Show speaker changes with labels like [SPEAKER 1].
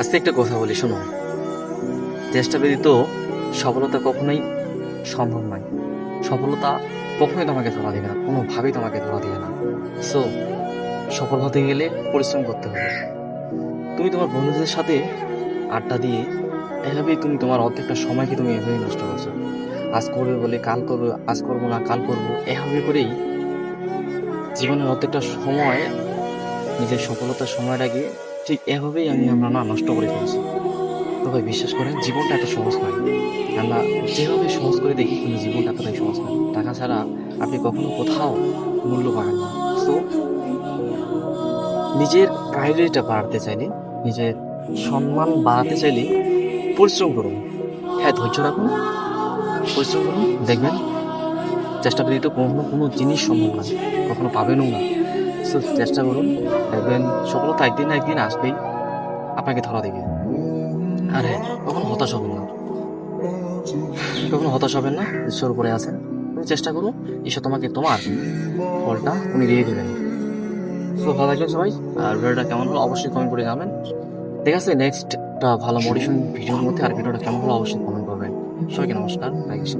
[SPEAKER 1] আজকে একটা কথা বলি, শোনো। চেষ্টা ব্যতীত সফলতা কখনোই সম্ভব নয়। সফলতা কখনোই তোমাকে ধরা দেবে না, কোনোভাবেই তোমাকে ধরা দেবে না। সো সফল হতে গেলে পরিশ্রম করতে হবে। তুমি তোমার বন্ধুদের সাথে আড্ডা দিয়ে এভাবেই তুমি তোমার অর্ধেকটা সময়কে তুমি এভাবেই নষ্ট করছো। আজ করবে বলে কাল করবে, আজ করবো না কাল করবো, এভাবে করেই জীবনের অর্ধেকটা সময়, নিজের সফলতার সময়টাকে ঠিক এভাবেই আমরা না নষ্ট করে ফেলছি। তো ভাই বিশ্বাস করেন, জীবনটা এত সহজ নয়। আমরা যেভাবে সহজ করে দেখি কিন্তু জীবনটা এতটাই সহজ নয়। টাকা ছাড়া আপনি কখনো কোথাও মূল্য পাবেন না। তো নিজের প্রায়োরিটিটা বাড়াতে চাইলে, নিজের সম্মান বাড়াতে চাইলে পরিশ্রম করুন। হ্যাঁ, ধৈর্য রাখুন, পরিশ্রম করুন, দেখবেন চেষ্টা ব্যতীত কখনো কোনো জিনিস সম্ভব না, কখনো পাবেনও না। সো চেষ্টা করুন, দেখবেন সফলতা একদিন না একদিন আসবেই, আপনাকে ধরা দেবে। আর হ্যাঁ, কখনো হতাশ হবেন না, কখনো হতাশ হবেন না। ঈশ্বর উপরে আছেন, তুমি চেষ্টা করুন, ঈশ্বর তোমাকে তোমার ফলটা উনি দিয়ে দেবেন। তো ভালো থাকবেন সবাই। আর ভিডিওটা কেমন হলো অবশ্যই কমেন্ট করে জানাবেন। ঠিক আছে, নেক্সট একটা ভালো মোটিভেশন ভিডিওর মধ্যে আর ভিডিওটা কেমন হলো অবশ্যই কমেন্ট করবেন। সবাইকে নমস্কার, রাখছি।